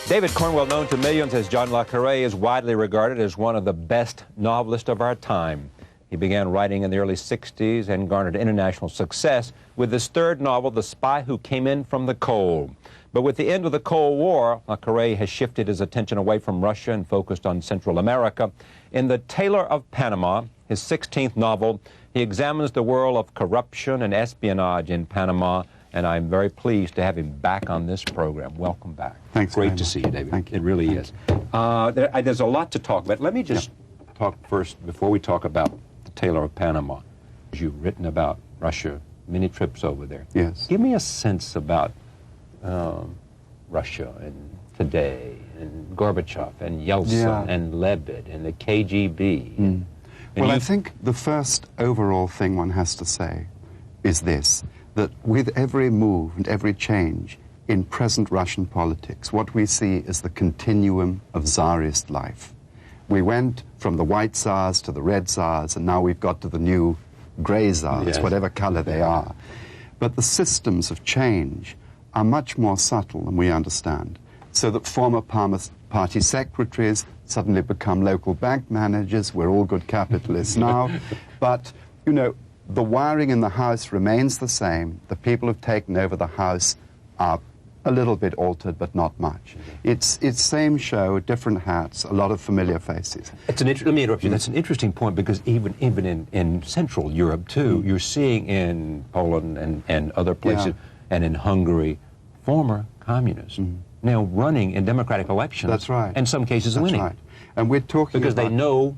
David Cornwell, known to millions as John le Carré, is widely regarded as one of the best novelists of our time. He began writing in the early 60s and garnered international success with his third novel, The Spy Who Came In From the Cold. But with the end of the Cold War, le Carré has shifted his attention away from Russia and focused on Central America. In The Tailor of Panama, his 16th novel, he examines the world of corruption and espionage in Panama, and I'm very pleased to have him back on this program. Welcome back. Thanks. Great to see you, David. Thank you. It really is. There's a lot to talk about. Let me just talk first, before we talk about the Tailor of Panama. You've written about Russia, many trips over there. Yes. Give me a sense about Russia and today, and Gorbachev, and Yeltsin, and Lebed, and the KGB. Well, I think the first overall thing one has to say is this, that with every move and every change in present Russian politics, what we see is the continuum of Tsarist life. We went from the white Tsars to the red Tsars, and now we've got to the new grey Tsars, whatever color they are. But the systems of change are much more subtle than we understand, so that former party secretaries suddenly become local bank managers. We're all good capitalists now. But, you know, the wiring in the house remains the same. The people who've taken over the house are a little bit altered, but not much. It's same show, different hats, a lot of familiar faces. Let me interrupt you. That's an interesting point, because even in Central Europe, too, you're seeing in Poland and other places, and in Hungary, former communists now running in democratic elections. That's right. In some cases winning. That's right. And we're talking because they know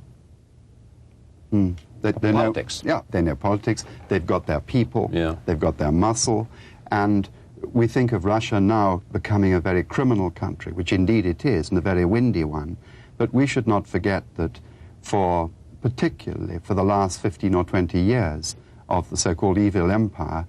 they politics. They know politics. They've got their people. Yeah. They've got their muscle. And we think of Russia now becoming a very criminal country, which indeed it is, and a very windy one. But we should not forget that particularly for the last 15 or 20 years of the so-called evil empire,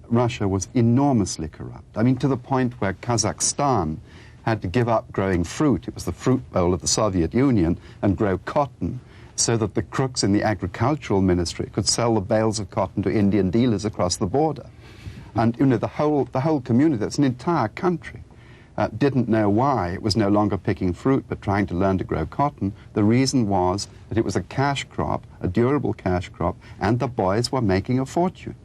Russia was enormously corrupt. I mean, to the point where Kazakhstan had to give up growing fruit. It was the fruit bowl of the Soviet Union, and grow cotton, so that the crooks in the agricultural ministry could sell the bales of cotton to Indian dealers across the border. And, you know, the whole community, that's an entire country, didn't know why it was no longer picking fruit but trying to learn to grow cotton. The reason was that it was a cash crop, a durable cash crop, and the boys were making a fortune.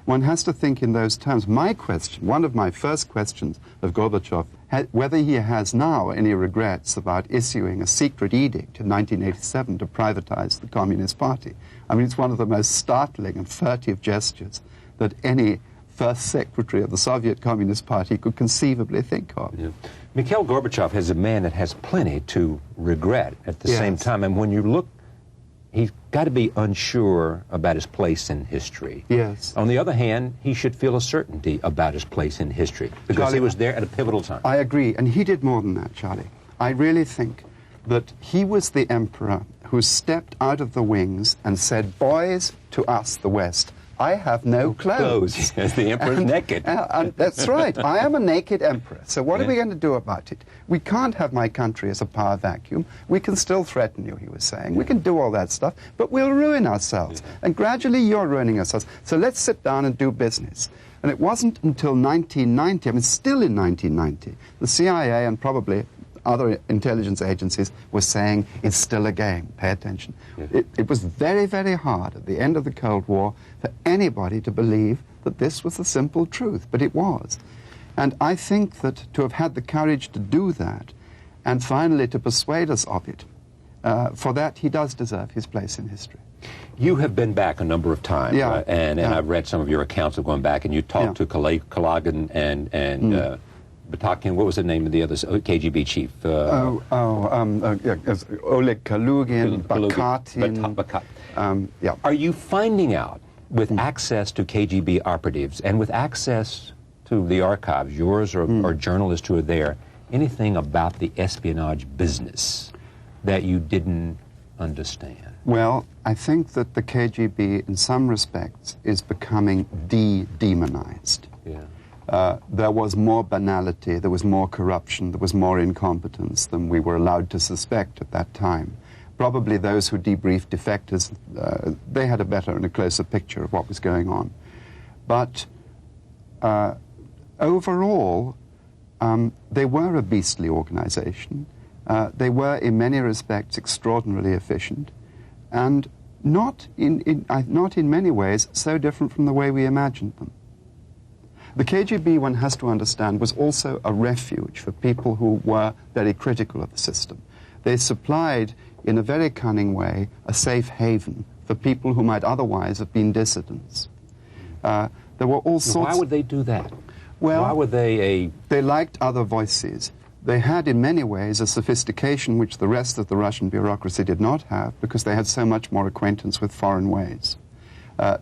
One has to think in those terms. My question, one of my first questions of Gorbachev, whether he has now any regrets about issuing a secret edict in 1987 to privatize the Communist Party. I mean, it's one of the most startling and furtive gestures that any first secretary of the Soviet Communist Party could conceivably think of. Yeah. Mikhail Gorbachev is a man that has plenty to regret at the same time. And when you look, he's got to be unsure about his place in history. Yes. On the other hand, he should feel a certainty about his place in history, because Charlie, he was there at a pivotal time. I agree, and he did more than that, Charlie. I really think that he was the emperor who stepped out of the wings and said, "Boys, to us, the West, I have no clothes." Yes, the emperor's naked. And that's right. I am a naked emperor. So what are we going to do about it? We can't have my country as a power vacuum. We can still threaten you, he was saying. We can do all that stuff, but we'll ruin ourselves. And gradually you're ruining ourselves. So let's sit down and do business. And it wasn't until 1990, I mean, still in 1990, the CIA and probably other intelligence agencies were saying, it's still a game, pay attention. It was very, very hard at the end of the Cold War for anybody to believe that this was the simple truth, but it was. And I think that to have had the courage to do that, and finally to persuade us of it, for that he does deserve his place in history. You have been back a number of times, and I've read some of your accounts of going back, and you talked to Kalagin and Batakian. What was the name of the other KGB chief? Oleg Kalugin, Bakatin. Are you finding out, with access to KGB operatives and with access to the archives, yours or journalists who are there, anything about the espionage business that you didn't understand? Well, I think that the KGB, in some respects, is becoming de-demonized. There was more banality, there was more corruption, there was more incompetence than we were allowed to suspect at that time. Probably those who debriefed defectors, they had a better and a closer picture of what was going on. But overall, They were a beastly organization. They were, in many respects, extraordinarily efficient, and not in many ways so different from the way we imagined them. The KGB, one has to understand, was also a refuge for people who were very critical of the system. They supplied, in a very cunning way, a safe haven for people who might otherwise have been dissidents. There were all sorts... Why would they do that? Well, why would they... They liked other voices. They had, in many ways, a sophistication which the rest of the Russian bureaucracy did not have, because they had so much more acquaintance with foreign ways.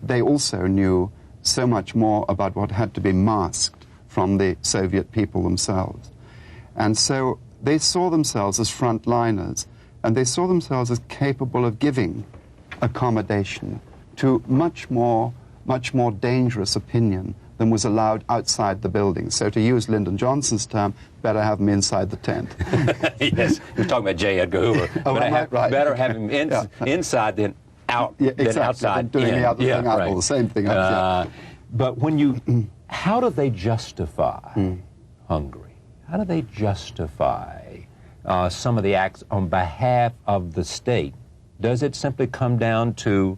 They also knew so much more about what had to be masked from the Soviet people themselves. And so they saw themselves as frontliners, and they saw themselves as capable of giving accommodation to much more dangerous opinion than was allowed outside the building. So to use Lyndon Johnson's term, better have them inside the tent. Yes, you're talking about J. Edgar Hoover. Oh, right. Better have him inside than out, exactly, than outside. Than doing the other thing out, or the same thing out. But when you, how do they justify Hungary? How do they justify some of the acts on behalf of the state? Does it simply come down to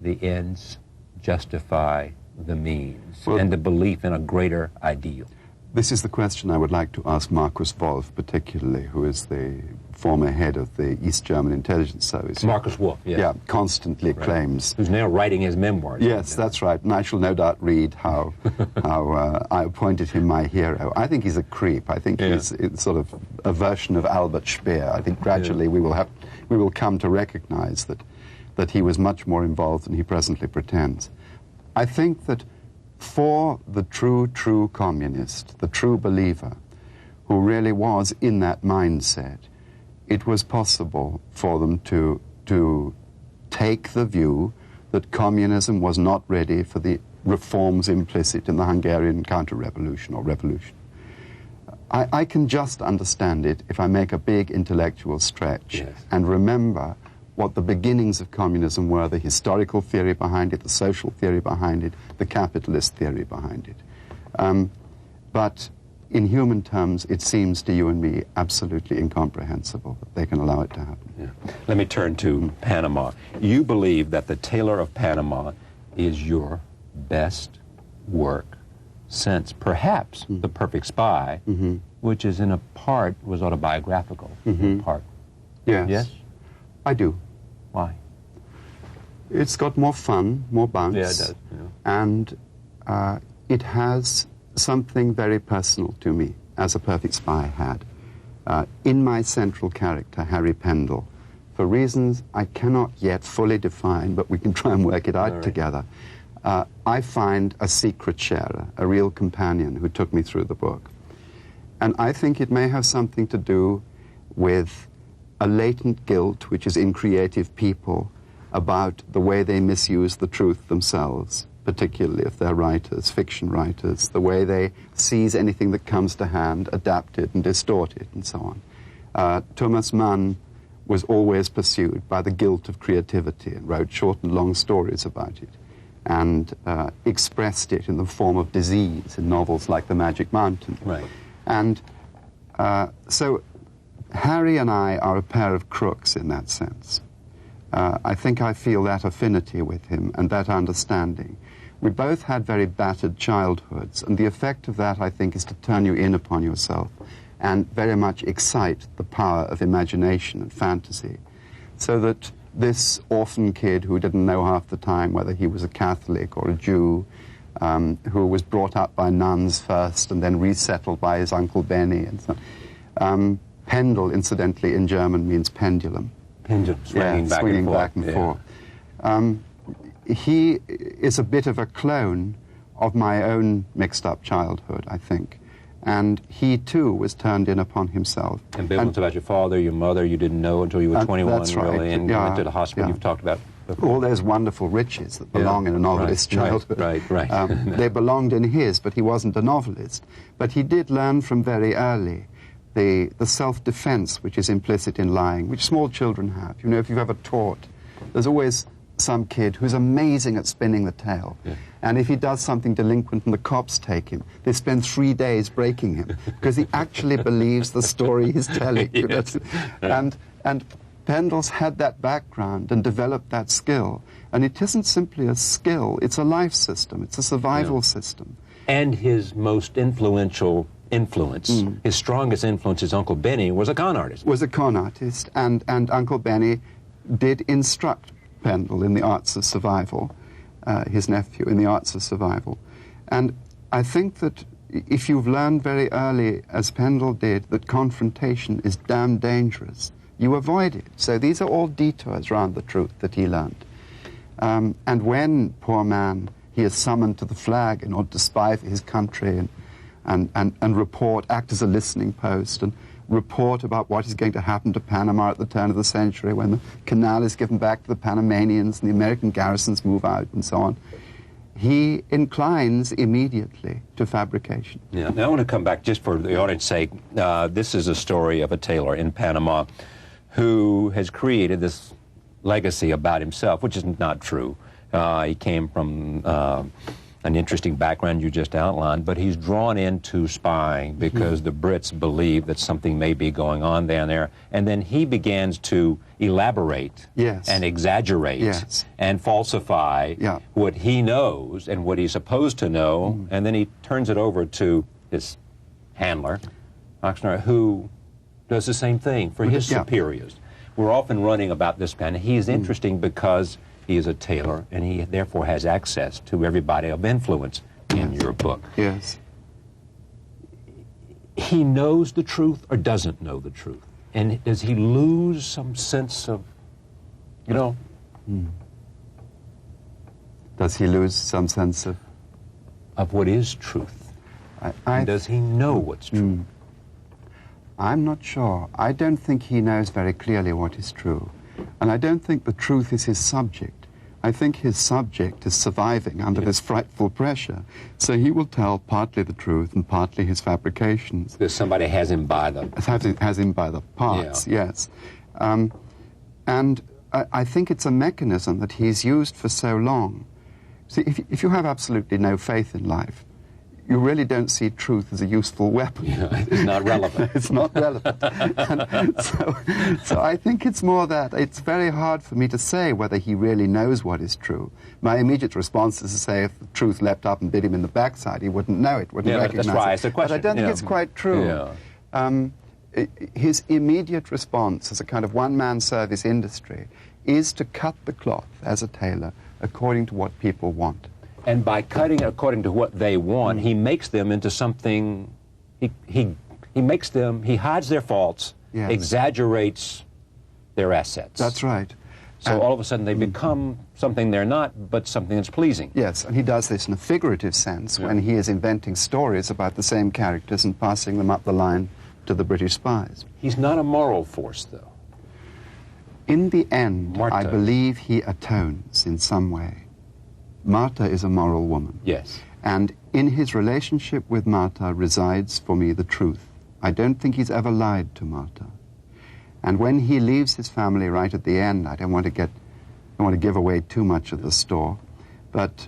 the ends justify the means, and the belief in a greater ideal? This is the question I would like to ask Markus Wolf, particularly, who is the former head of the East German intelligence service. Markus Wolf, yes. Yeah, constantly claims... Who's now writing his memoirs. Yes, that's right. And I shall no doubt read how I appointed him my hero. I think he's a creep. I think he's sort of a version of Albert Speer. I think gradually we will come to recognize that he was much more involved than he presently pretends. I think that for the true communist, the true believer, who really was in that mindset, it was possible for them to take the view that communism was not ready for the reforms implicit in the Hungarian counter-revolution or revolution. I can just understand it if I make a big intellectual stretch and remember what the beginnings of communism were, the historical theory behind it, the social theory behind it, the capitalist theory behind it. But in human terms, it seems to you and me absolutely incomprehensible that they can allow it to happen. Yeah. Let me turn to Panama. You believe that the Tailor of Panama is your best work since perhaps The Perfect Spy, which is in a part was autobiographical, in part. Yes. Yes? I do. Why? It's got more fun, more bounce. Yeah, it does. Yeah. And it has something very personal to me, as A Perfect Spy had. In my central character, Harry Pendle, for reasons I cannot yet fully define, but we can try and work it out together, I find a secret sharer, a real companion who took me through the book. And I think it may have something to do with a latent guilt which is in creative people about the way they misuse the truth themselves, particularly if they're writers, fiction writers, the way they seize anything that comes to hand, adapt it and distort it, and so on. Thomas Mann was always pursued by the guilt of creativity and wrote short and long stories about it, and expressed it in the form of disease in novels like The Magic Mountain. Right. And so Harry and I are a pair of crooks in that sense. I think I feel that affinity with him and that understanding. We both had very battered childhoods, and the effect of that, I think, is to turn you in upon yourself and very much excite the power of imagination and fantasy, so that this orphan kid who didn't know half the time whether he was a Catholic or a Jew, who was brought up by nuns first and then resettled by his Uncle Benny, and so on. Pendel, incidentally, in German means pendulum. Pendulum, swinging back and forth. He is a bit of a clone of my own mixed-up childhood, I think. And he, too, was turned in upon himself. Ambivalence about your father, your mother, you didn't know until you were 21, that's right. really, and went to the hospital you've talked about before. All those wonderful riches that belong in a novelist's childhood. Right. They belonged in his, but he wasn't a novelist. But he did learn from very early the self-defense which is implicit in lying, which small children have. You know, if you've ever taught, there's always some kid who's amazing at spinning the tale. Yeah. And if he does something delinquent and the cops take him, they spend 3 days breaking him because he actually believes the story he's telling. Yes. And Pendle's had that background and developed that skill. And it isn't simply a skill, it's a life system, it's a survival system. And his most influential influence, his strongest influence, his Uncle Benny, was a con artist. Was a con artist, and Uncle Benny did instruct Pendle in the arts of survival, his nephew, in the arts of survival. And I think that if you've learned very early, as Pendle did, that confrontation is damn dangerous, you avoid it. So these are all detours around the truth that he learned. And when, poor man, he is summoned to the flag in order to spy for his country and report, act as a listening post, and report about what is going to happen to Panama at the turn of the century when the canal is given back to the Panamanians and the American garrisons move out and so on, he inclines immediately to fabrication. Yeah. Now I want to come back, just for the audience's sake. This is a story of a tailor in Panama who has created this legacy about himself, which is not true. He came from an interesting background you just outlined, but he's drawn into spying because the Brits believe that something may be going on down there, and then he begins to elaborate and exaggerate and falsify what he knows and what he's supposed to know, and then he turns it over to his handler, Oxnard, who does the same thing for his superiors. We're often running about this man. He is interesting because he is a tailor, and he therefore has access to everybody of influence in your book. Yes. He knows the truth or doesn't know the truth? And does he lose some sense of, you know? Does he lose some sense of? Of what is truth? And does he know what's true? I'm not sure. I don't think he knows very clearly what is true. And I don't think the truth is his subject. I think his subject is surviving under this frightful pressure. So he will tell partly the truth and partly his fabrications. Because somebody has him by the... Has him by the parts, yes. And I think it's a mechanism that he's used for so long. See, if you have absolutely no faith in life, you really don't see truth as a useful weapon. It's not relevant. It's not relevant. So I think it's more that it's very hard for me to say whether he really knows what is true. My immediate response is to say if the truth leapt up and bit him in the backside, he wouldn't know it, wouldn't recognize that's why it. it's a question. But I don't think it's quite true. His immediate response as a kind of one-man service industry is to cut the cloth as a tailor according to what people want. And by cutting according to what they want, he makes them into something, he makes them, he hides their faults, exaggerates their assets. That's right. So all of a sudden they become something they're not, but something that's pleasing. Yes, and he does this in a figurative sense when he is inventing stories about the same characters and passing them up the line to the British spies. He's not a moral force, though. In the end, Martha. I believe he atones in some way. Martha is a moral woman. Yes. And in his relationship with Martha resides, for me, the truth. I don't think he's ever lied to Martha. And when he leaves his family right at the end, I don't want to give away too much of the store, but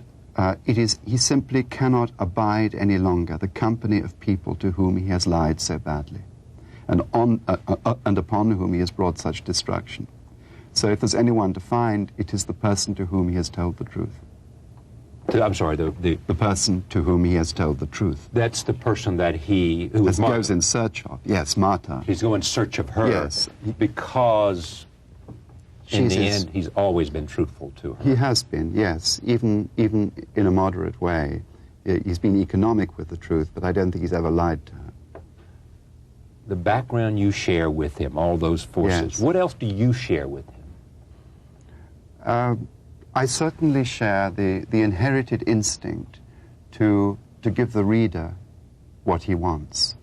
he simply cannot abide any longer the company of people to whom he has lied so badly, and upon whom he has brought such destruction. So if there's anyone to find, it is the person to whom he has told the truth. I'm sorry, the person to whom he has told the truth. That's the person that who goes in search of. Yes, Martha. He's going in search of her. Yes. Because in the end, he's always been truthful to her. He has been, yes, even in a moderate way. He's been economic with the truth, but I don't think he's ever lied to her. The background you share with him, all those forces, what else do you share with him? I certainly share the inherited instinct to give the reader what he wants.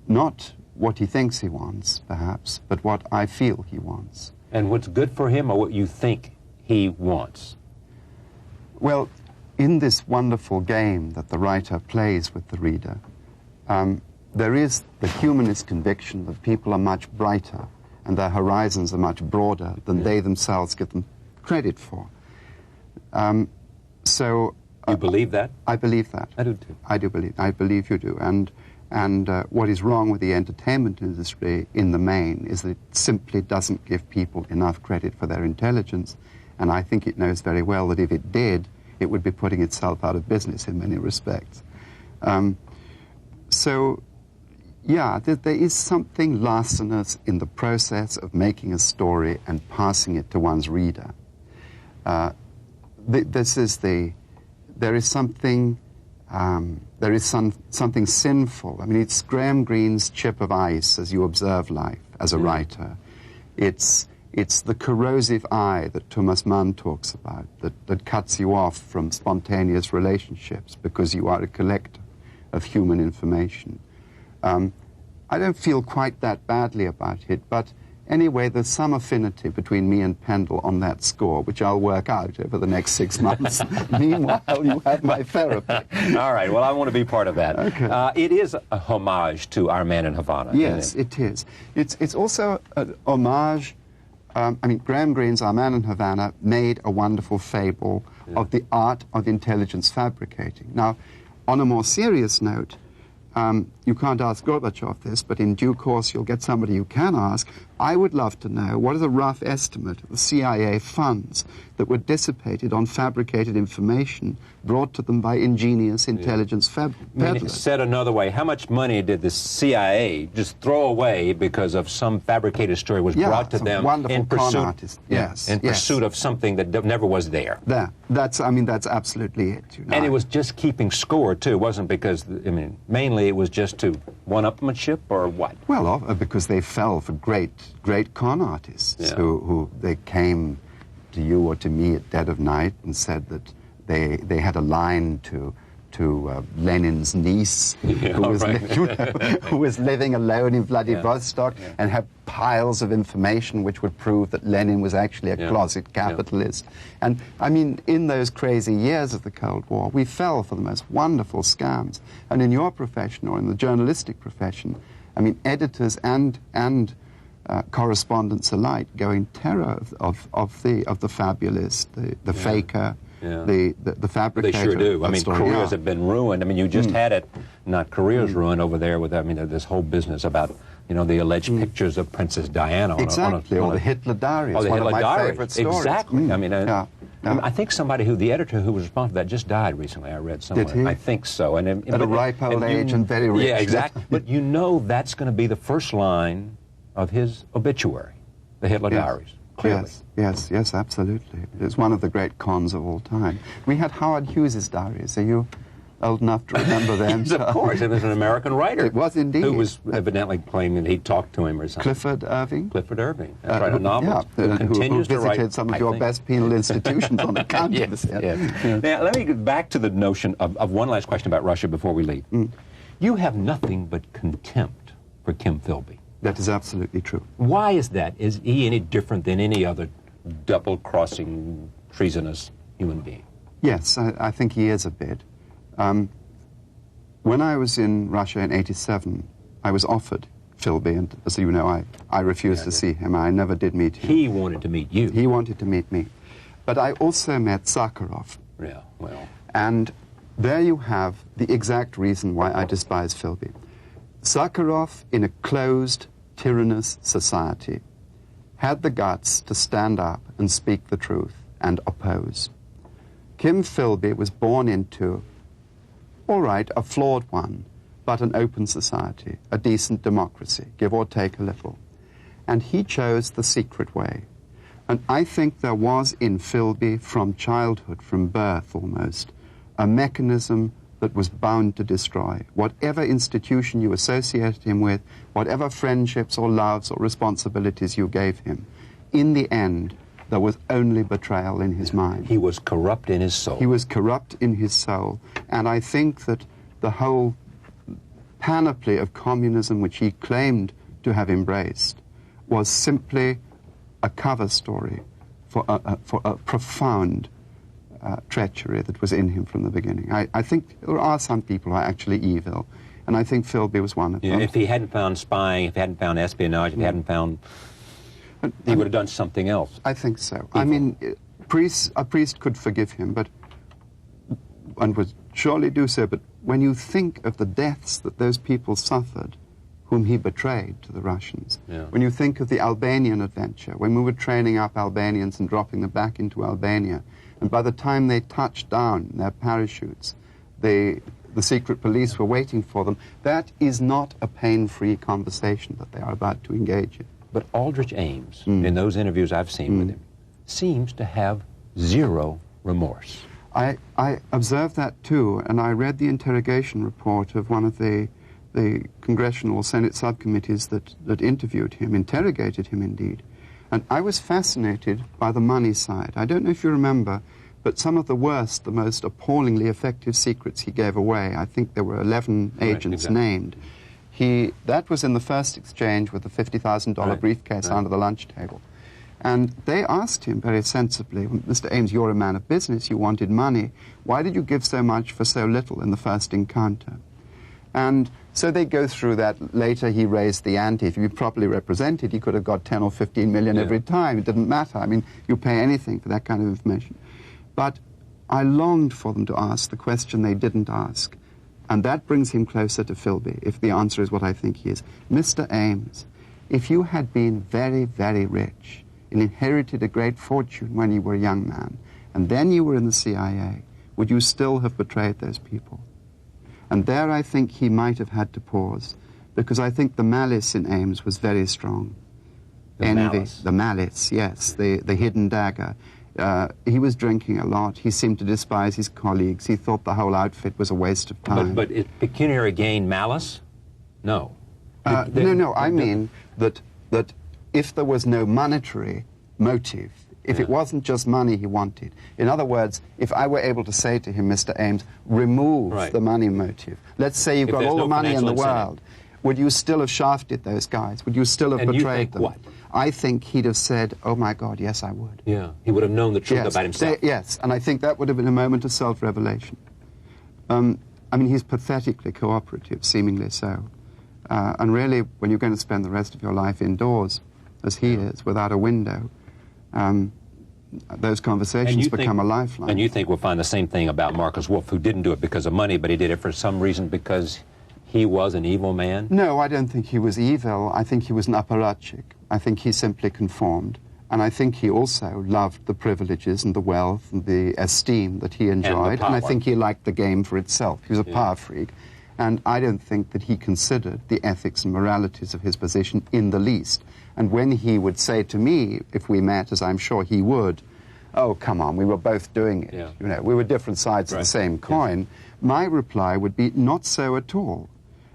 Not what he thinks he wants, perhaps, but what I feel he wants. And what's good for him or what you think he wants? Well, in this wonderful game that the writer plays with the reader, there is the humanist conviction that people are much brighter and their horizons are much broader than they themselves give them credit for. So You believe that? I believe that. I do too. I believe you do. And what is wrong with the entertainment industry in the main is that it simply doesn't give people enough credit for their intelligence. And I think it knows very well that if it did, it would be putting itself out of business in many respects. So, yeah, there is something larcenous in the process of making a story and passing it to one's reader. There is something sinful. I mean, it's Graham Greene's chip of ice as you observe life as a writer. It's the corrosive eye that Thomas Mann talks about, that cuts you off from spontaneous relationships because you are a collector of human information. I don't feel quite that badly about it, but anyway, there's some affinity between me and Pendle on that score, which I'll work out over the next 6 months. Meanwhile, you have my therapy. All right, well, I want to be part of that. Okay. It is a homage to Our Man in Havana. Yes, isn't it is. It's also an homage. I mean, Graham Greene's Our Man in Havana made a wonderful fable of the art of intelligence fabricating. Now, on a more serious note, you can't ask Gorbachev this, but in due course you'll get somebody you can ask. I would love to know what is a rough estimate of the CIA funds that were dissipated on fabricated information brought to them by ingenious intelligence peddlers. Said another way, how much money did the CIA just throw away because of some fabricated story was brought to them in pursuit, pursuit of something that never was there? That's absolutely it. You know. And it was just keeping score, too. It wasn't because, I mean, mainly it was just to one-upmanship or what? Well, because they fell for great con artists who they came to you or to me at dead of night and said that they had a line to Lenin's niece, who was living alone in Vladivostok and had piles of information which would prove that Lenin was actually a closet capitalist. And I mean, in those crazy years of the Cold War, we fell for the most wonderful scams. And in your profession or in the journalistic profession, I mean, editors and correspondents alike go in terror of the fabulist, the faker. The fabricator. They sure do. I mean, careers have been ruined. I mean, you just had it, not careers ruined over there with, I mean, this whole business about, you know, the alleged pictures of Princess Diana. Exactly, or the Hitler Diaries. Oh, the one Hitler of my Diaries. favorite stories. Exactly. I mean, I think somebody the editor who was responsible for that just died recently, I read somewhere. Did he? I think so. And at a ripe old age and very rich. Yeah, exactly. But you know that's going to be the first line of his obituary, the Hitler Diaries. Clearly. Yes, absolutely. It's one of the great cons of all time. We had Howard Hughes's diaries. Are you old enough to remember them? Of course, it was an American writer. It was indeed. Who was evidently claiming that he talked to him or something. Clifford Irving? Clifford Irving. That's right, a novelist who continues who to write. visited some of your best penal institutions on account of this. Now, let me get back to the notion of one last question about Russia before we leave. You have nothing but contempt for Kim Philby. That is absolutely true. Why is that? Is he any different than any other double-crossing, treasonous human being? Yes, I think he is a bit. When I was in Russia in '87, I was offered Philby, and as you know, I refused to see him. I never did meet him. He wanted to meet you. He wanted to meet me. But I also met Sakharov. Yeah, well. And there you have the exact reason why I despise Philby. Sakharov, in a closed, tyrannous society, had the guts to stand up and speak the truth and oppose. Kim Philby was born into, all right, a flawed one, but an open society, a decent democracy, give or take a little. And he chose the secret way. And I think there was in Philby, from childhood, from birth almost, a mechanism that was bound to destroy. Whatever institution you associated him with, whatever friendships or loves or responsibilities you gave him, in the end, there was only betrayal in his mind. He was corrupt in his soul. He was corrupt in his soul. And I think that the whole panoply of communism which he claimed to have embraced was simply a cover story for a profound treachery that was in him from the beginning. I think there are some people who are actually evil, and I think Philby was one of them. If he hadn't found spying, if he hadn't found espionage, if he hadn't found... he would have done something else. I think so. Evil. I mean, A priest could forgive him, but and would surely do so. But when you think of the deaths that those people suffered, whom he betrayed to the Russians, when you think of the Albanian adventure, when we were training up Albanians and dropping them back into Albania, and by the time they touched down in their parachutes, the secret police were waiting for them, that is not a pain-free conversation that they are about to engage in. But Aldrich Ames, in those interviews I've seen with him, seems to have zero remorse. I observed that too, and I read the interrogation report of one of the Congressional Senate subcommittees that interviewed him, interrogated him indeed. And I was fascinated by the money side. I don't know if you remember, but some of the worst, the most appallingly effective secrets he gave away, I think there were 11 agents named. That was in the first exchange with the $50,000 briefcase under the lunch table. And they asked him very sensibly, Mr. Ames, you're a man of business, you wanted money. Why did you give so much for so little in the first encounter? And so they go through that. Later he raised the ante. If he was properly represented, he could have got 10 or 15 million every time. It didn't matter. I mean, you pay anything for that kind of information. But I longed for them to ask the question they didn't ask. And that brings him closer to Philby, if the answer is what I think he is. Mr. Ames, if you had been very, very rich and inherited a great fortune when you were a young man, and then you were in the CIA, would you still have betrayed those people? And there I think he might have had to pause, because I think the malice in Ames was very strong. The malice, yes, the hidden dagger. He was drinking a lot. He seemed to despise his colleagues. He thought the whole outfit was a waste of time. But is pecuniary gain malice? No. No, I mean that if there was no monetary motive, if it wasn't just money he wanted, in other words, if I were able to say to him, Mr. Ames, remove the money motive. Let's say you've got all the money in the world. Would you still have shafted those guys? Would you still have betrayed them? What? I think he'd have said, oh my God, yes, I would. Yeah, he would have known the truth about himself. Yes, and I think that would have been a moment of self-revelation. I mean, he's pathetically cooperative, seemingly so. And really, when you're going to spend the rest of your life indoors, as he is, without a window, those conversations become a lifeline. And you think we'll find the same thing about Marcus Wolf, who didn't do it because of money, but he did it for some reason because he was an evil man? No, I don't think he was evil. I think he was an apparatchik. I think he simply conformed. And I think he also loved the privileges and the wealth and the esteem that he enjoyed. And I think he liked the game for itself. He was a power freak. And I don't think that he considered the ethics and moralities of his position in the least. And when he would say to me, if we met, as I'm sure he would, oh, come on, we were both doing it. You know, we were different sides of the same coin. My reply would be, not so at all.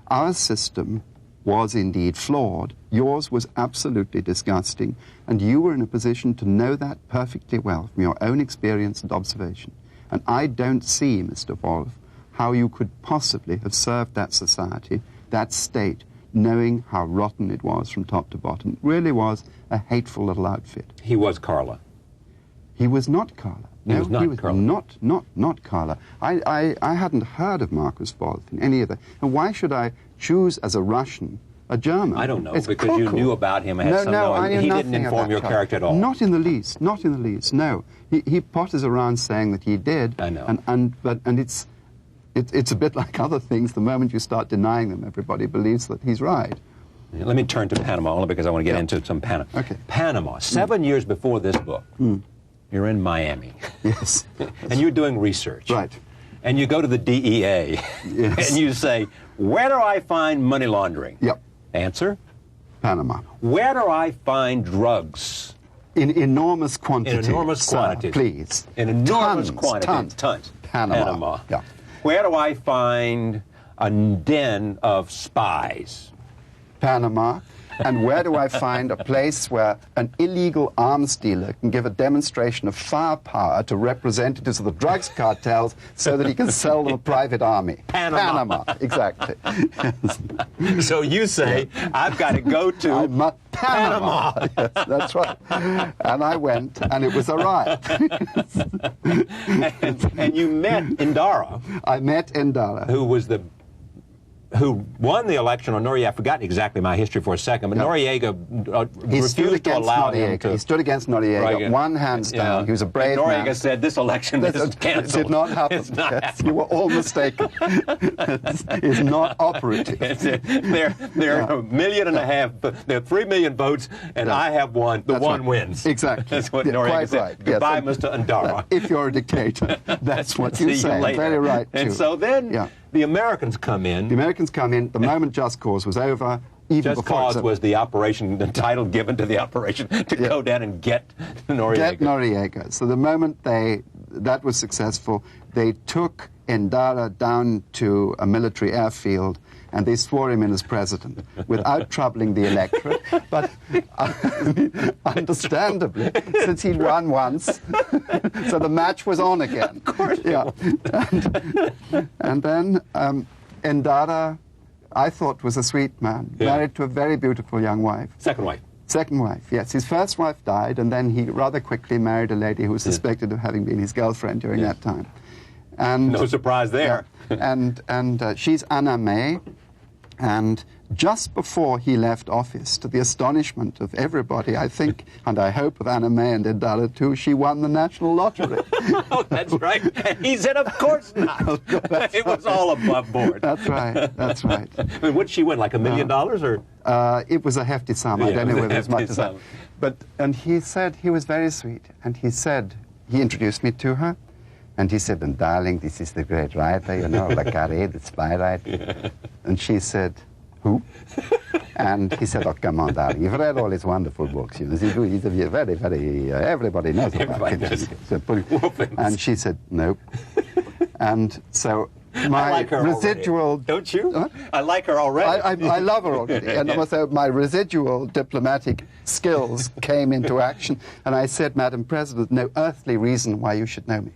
Our system was indeed flawed. Yours was absolutely disgusting. And you were in a position to know that perfectly well from your own experience and observation. And I don't see, Mr. Wolf, how you could possibly have served that society, that state, knowing how rotten it was from top to bottom. It really was a hateful little outfit. He was Carla. He was not Carla. No, he was Carla. Not Carla. I hadn't heard of Marcus Wolf in any of that. And why should I choose as a Russian a German? I don't know, because you knew about him. He didn't inform your character at all. Not in the least, not in the least, no. He potters around saying that he did. I know. And it's a bit like other things. The moment you start denying them, everybody believes that he's right. Let me turn to Panama, only because I want to get into some Panama. Okay. Panama, 7 years before this book, you're in Miami. Yes. And you're doing research. Right. And you go to the DEA. Yes. And you say, where do I find money laundering? Yep. Answer? Panama. Where do I find drugs? In enormous quantities. In enormous quantities. Please. In enormous quantities. Tons. Panama. Yeah. Where do I find a den of spies? Panama. And where do I find a place where an illegal arms dealer can give a demonstration of firepower to representatives of the drugs cartels so that he can sell them a private army? Panama. Exactly. Yes. So you say, I've got to go to Panama. Yes, that's right. And I went, and it was a riot. and you met Indara. I met Indara. Who was who won the election on Noriega. I've forgotten exactly my history for a second, but Noriega refused to allow him to... He stood agagst Noriega, one hands down. He was a brave man. Noriega said, this election is canceled. It did not happen. Yes, you were all mistaken. It's not operative. There are 1.5 million, there are 3 million votes, and I have one. The one wins. Exactly. That's what Noriega said. Right. Goodbye, yes. Mr. Andara. If you're a dictator, that's what you say. Later. Very right, too. And so then the Americans come in. The Americans come in the moment Just Cause was over. Even Just Cause was the operation, the title given to the operation to go down and get Noriega. Get Noriega. So the moment that was successful, they took Ndara down to a military airfield and they swore him in as president without troubling the electorate. But understandably, since he'd won once, so the match was on again. Of course. Yeah. And then Ndara, I thought, was a sweet man, married to a very beautiful young wife. Second wife. Second wife, yes. His first wife died, and then he rather quickly married a lady who was suspected of having been his girlfriend during that time. And no surprise there. And she's Anna May, and just before he left office, to the astonishment of everybody, I think, and I hope of Anna May and Ndara too, she won the national lottery. Oh, that's right. And he said, of course not. It was all above board. That's right, that's right. I mean, what did she win, like $1 million or? It was a hefty sum. I don't know whether it was much as that. And he said, he was very sweet, and he said, he introduced me to her, and he said, and darling, this is the great writer, you know, Le Carré, the spy writer. And she said, who? And he said, oh, come on, darling, you've read all his wonderful books. You know, he's a very, very, everybody knows about him. And she said, nope. And so my like her residual... Already. Don't you? I like her already. I love her already. And so my residual diplomatic skills came into action. And I said, Madam President, no earthly reason why you should know me.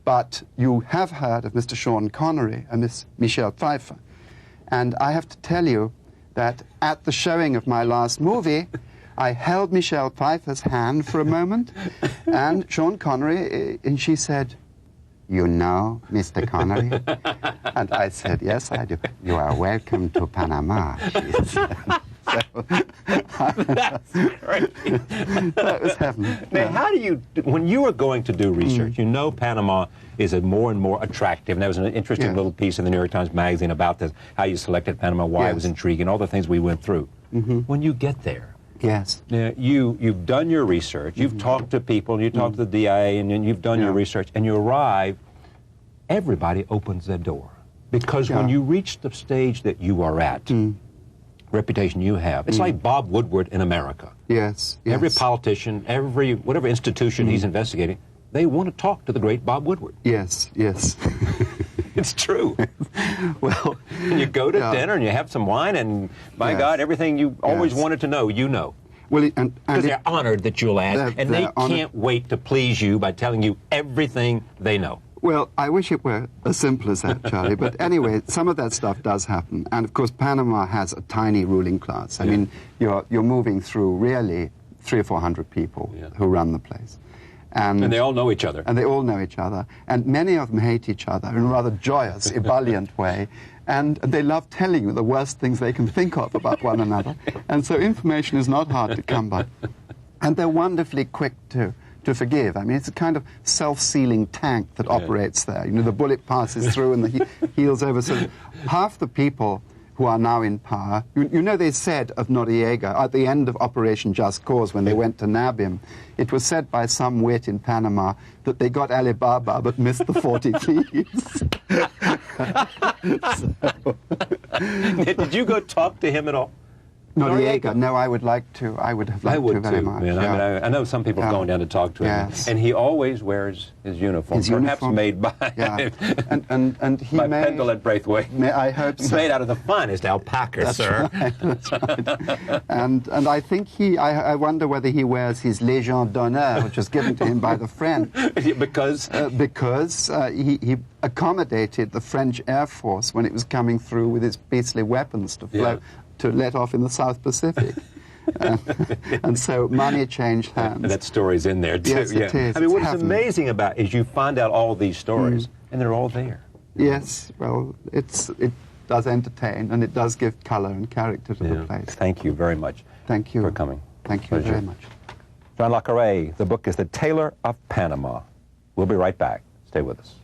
But you have heard of Mr. Sean Connery and Miss Michelle Pfeiffer. And I have to tell you that at the showing of my last movie, I held Michelle Pfeiffer's hand for a moment, and Sean Connery, and she said, you know, Mr. Connery? And I said, yes, I do. You are welcome to Panama, she said. That's great. That was heaven. Now, how do you, when you were going to do research, you know Panama is more and more attractive. And there was an interesting little piece in the New York Times Magazine about this, how you selected Panama, why it was intriguing, all the things we went through. When you get there, now, you've done your research, you've talked to people, you talked to the DIA, and you've done your research, and you arrive, everybody opens their door. Because when you reach the stage that you are at, reputation you have. It's like Bob Woodward in America. Yes. Every politician, whatever institution he's investigating, they want to talk to the great Bob Woodward. Yes. It's true. Well, you go to dinner and you have some wine, and my God, everything you always wanted to know, you know. Well, because they're honored that you'll ask, and they can't wait to please you by telling you everything they know. Well, I wish it were as simple as that, Charlie. But anyway, some of that stuff does happen. And, of course, Panama has a tiny ruling class. I mean, you're moving through really 300 or 400 people who run the place. And they all know each other. And they all know each other. And many of them hate each other in a rather joyous, ebullient way. And they love telling you the worst things they can think of about one another. And so information is not hard to come by. And they're wonderfully quick to forgive. I mean, it's a kind of self-sealing tank that operates there. You know, the bullet passes through and the heals over. So half the people who are now in power, you know, they said of Noriega at the end of Operation Just Cause, when they went to nab him, it was said by some wit in Panama that they got Alibaba but missed the 40 thieves. Did you go talk to him at all? Noriega? No, I would like to. I would have liked to very much. Man. I know some people have gone down to talk to him, and he always wears his uniform, perhaps made by and he by Pendle at Braithwaite. I hope so. Made out of the finest alpaca, sir. Right, that's right. and I think I wonder whether he wears his Légion d'honneur, which was given to him by the French, because he accommodated the French Air Force when it was coming through with its beastly weapons to let off in the South Pacific. And so money changed hands. And that story's in there, too. Yes, it is. I mean, what's amazing about it is you find out all these stories, and they're all there. Yes, well, does entertain, and it does give color and character to the place. Thank you very much. Thank you for coming. Thank you Pleasure. very much. John le Carré, the book is The Tailor of Panama. We'll be right back. Stay with us.